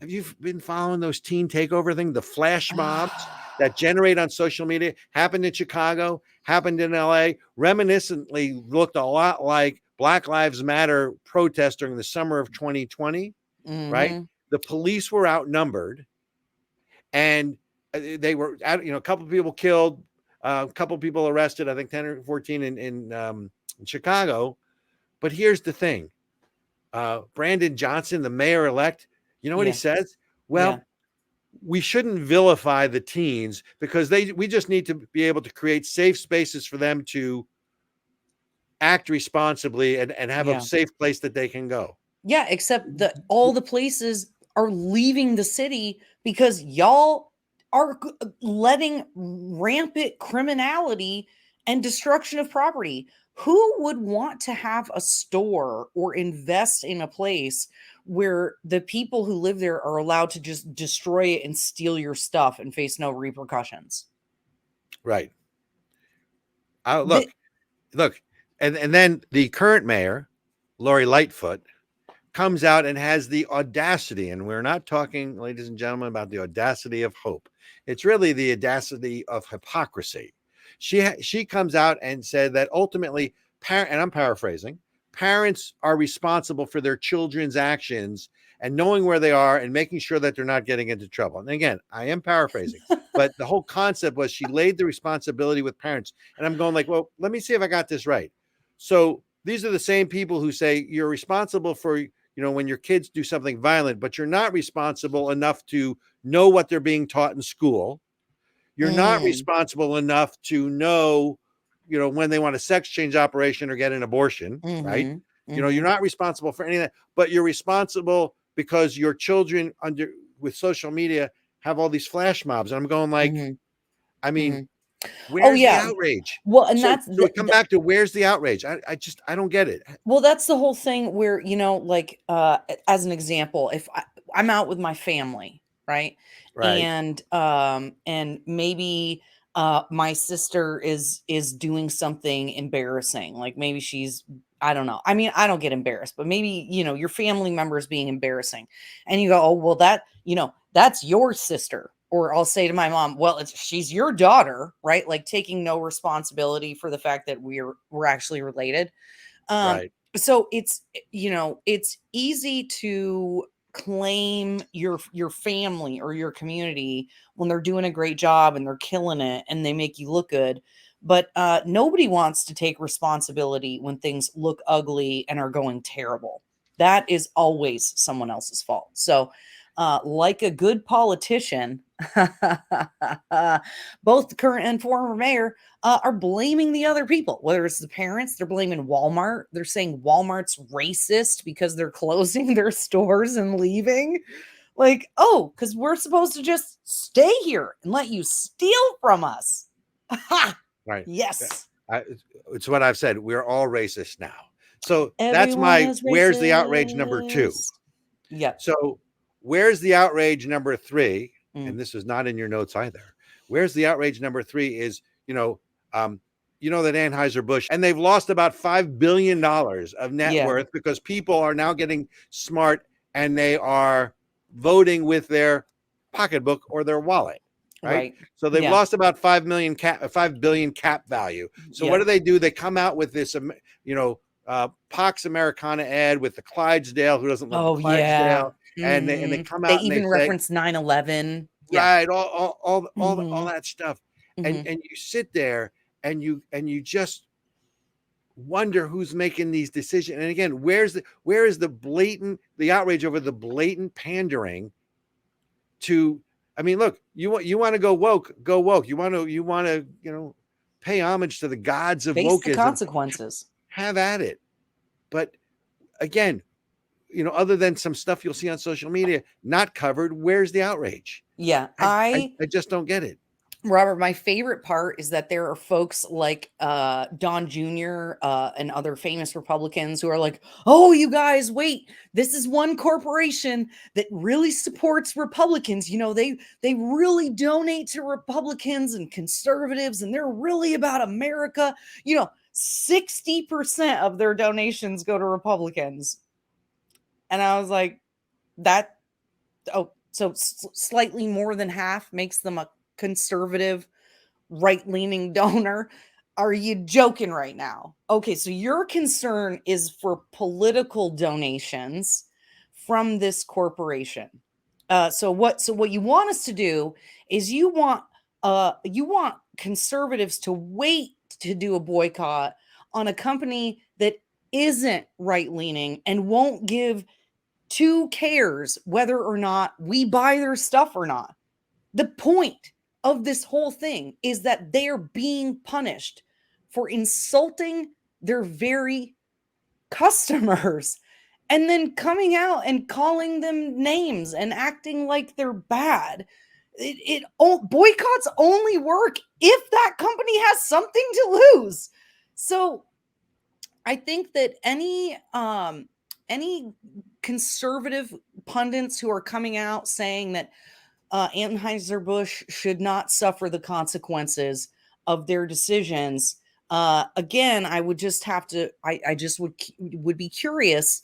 have you been following those teen takeover thing? The flash mobs that generate on social media happened in Chicago, happened in LA, reminiscently looked a lot like Black Lives Matter protests during the summer of 2020, right? The police were outnumbered and they were, a couple of people killed, a couple of people arrested, I think 10 or 14 in Chicago. But here's the thing. Brandon Johnson, the mayor-elect, you know what he says? Well, we shouldn't vilify the teens because we just need to be able to create safe spaces for them to act responsibly and have a safe place that they can go. Yeah, except that all the places are leaving the city because y'all are letting rampant criminality and destruction of property. Who would want to have a store or invest in a place where the people who live there are allowed to just destroy it and steal your stuff and face no repercussions? Right. Look, and then the current mayor, Lori Lightfoot, comes out and has the audacity, and we're not talking, ladies and gentlemen, about the audacity of hope. It's really the audacity of hypocrisy. She comes out and said that ultimately, and I'm paraphrasing, parents are responsible for their children's actions and knowing where they are and making sure that they're not getting into trouble. And again, I am paraphrasing, but the whole concept was she laid the responsibility with parents. And I'm going like, well, let me see if I got this right. So these are the same people who say you're responsible for, when your kids do something violent, but you're not responsible enough to know what they're being taught in school. You're not responsible enough to know, when they want a sex change operation or get an abortion, right? You're not responsible for any of that, but you're responsible because your children with social media have all these flash mobs. And I'm going like, I mean, where's the outrage? Well, and so we come back to where's the outrage? I don't get it. Well, that's the whole thing where, as an example, if I'm out with my family, right? And maybe my sister is doing something embarrassing. Like maybe she's, I don't know. I mean, I don't get embarrassed, but maybe, your family member is being embarrassing. And you go, oh, well, that's your sister. Or I'll say to my mom, well, she's your daughter, right? Like taking no responsibility for the fact that we're actually related. So it's easy to claim your family or your community when they're doing a great job and they're killing it and they make you look good. But nobody wants to take responsibility when things look ugly and are going terrible. That is always someone else's fault. So like a good politician, both the current and former mayor are blaming the other people, whether it's the parents, they're blaming Walmart. They're saying Walmart's racist because they're closing their stores and leaving. Like, oh, because we're supposed to just stay here and let you steal from us. Right. Yes. It's what I've said. We're all racist now. So that's where's the outrage number 2? Yeah. So where's the outrage number 3? And this is not in your notes either. Where's the outrage number 3 is, that Anheuser-Busch, and they've lost about $5 billion of net worth because people are now getting smart and they are voting with their pocketbook or their wallet. Right. So they've lost about 5 billion cap value. So what do? They come out with this, Pax Americana ad with the Clydesdale, who doesn't love the Clydesdale. And they come out. They even reference 9/11. Right. All that stuff. And you sit there and you just wonder who's making these decisions. And again, where is the outrage over the blatant pandering to, I mean, look, you want to go woke. You want to, pay homage to the gods of wokeism. Face the consequences. Have at it. But again, other than some stuff you'll see on social media, not covered, where's the outrage? Yeah. I just don't get it. Robert, my favorite part is that there are folks like Don Jr. And other famous Republicans who are like, oh, you guys, wait, this is one corporation that really supports Republicans. They really donate to Republicans and conservatives, and they're really about America. 60% of their donations go to Republicans. And I was like, so slightly more than half makes them a conservative, right-leaning donor. Are you joking right now? Okay, so your concern is for political donations from this corporation. So what you want us to do is you want conservatives to wait to do a boycott on a company that isn't right-leaning and won't give two cares whether or not we buy their stuff or not. The point of this whole thing is that they're being punished for insulting their very customers and then coming out and calling them names and acting like they're bad. Boycotts only work if that company has something to lose. So I think that any conservative pundits who are coming out saying that Anheuser-Busch should not suffer the consequences of their decisions. Again, I would just have to, I just would be curious.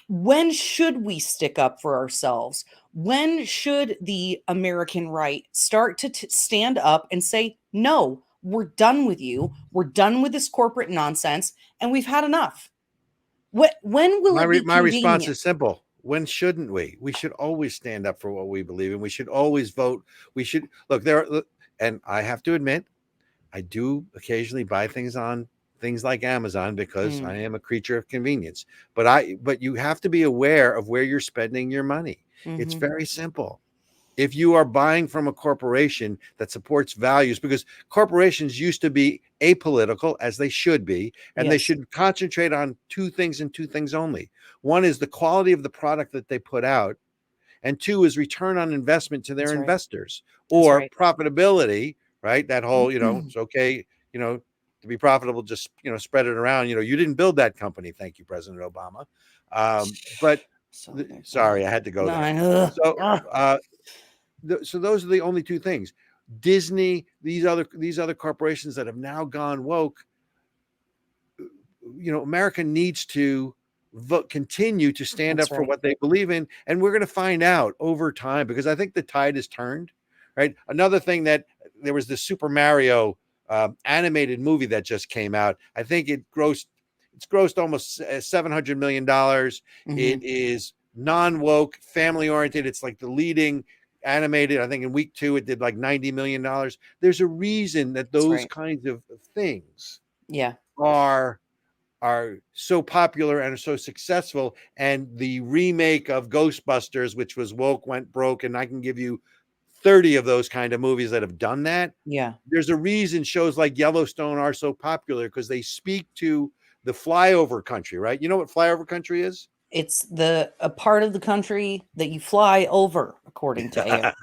When should we stick up for ourselves? When should the American right start to stand up and say, no, we're done with you. We're done with this corporate nonsense and we've had enough. When will it be My response convenient? is simple. When shouldn't we? We should always stand up for what we believe in. We should always vote. We should look there. And I have to admit, I do occasionally buy things on things like Amazon because I am a creature of convenience. But you have to be aware of where you're spending your money. It's very simple. If you are buying from a corporation that supports values, because corporations used to be apolitical, as they should be, and they should concentrate on two things and two things only. One is the quality of the product that they put out, and two is return on investment to their investors, or profitability, right? That whole, it's okay, to be profitable, just, spread it around. You didn't build that company. Thank you, President Obama. But sorry, I had to go there. So those are the only two things. Disney, these other corporations that have now gone woke. America needs to continue to stand up for what they believe in, and we're going to find out over time, because I think the tide has turned. Right. Another thing, that there was this Super Mario animated movie that just came out. I think it's grossed almost $700 million. It is non-woke, family oriented. It's like the leading animated. I think in week 2 it did like $90 million. There's a reason that those kinds of things are so popular and are so successful. And the remake of Ghostbusters, which was woke, went broke, and I can give you 30 of those kind of movies that have done that. There's a reason shows like Yellowstone are so popular, because they speak to the flyover country, right? You know what flyover country is? It's a part of the country that you fly over, according to AO.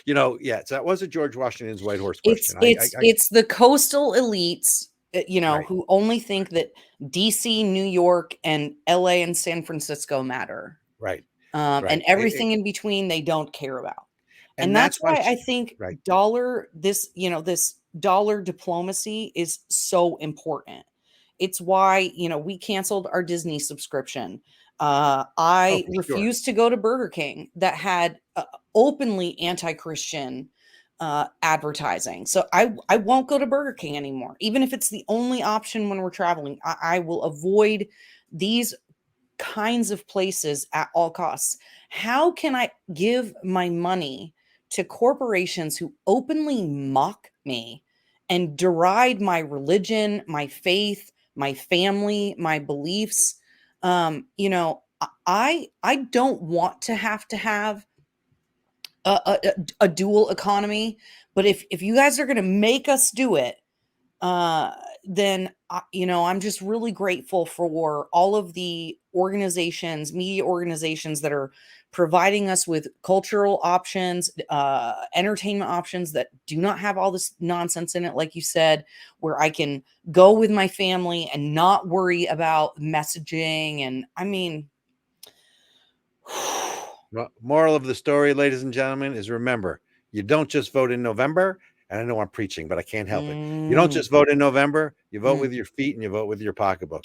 So that wasn't George Washington's White Horse question. It's the coastal elites, who only think that DC, New York, and LA and San Francisco matter. Right. And everything in between they don't care about. And that's why I think this dollar diplomacy is so important. It's why, we canceled our Disney subscription. I refused to go to Burger King that had openly anti-Christian advertising. So I won't go to Burger King anymore. Even if it's the only option when we're traveling, I will avoid these kinds of places at all costs. How can I give my money to corporations who openly mock me and deride my religion, my faith, my family, my beliefs? I don't want to have a dual economy, but if you guys are going to make us do it, then I'm just really grateful for all of the organizations, media organizations, that are providing us with cultural options, entertainment options that do not have all this nonsense in it, like you said, where I can go with my family and not worry about messaging. And I mean, moral of the story, ladies and gentlemen, is remember, you don't just vote in November. And I know I'm preaching, but I can't help it. You don't just vote in November. You vote with your feet and you vote with your pocketbook.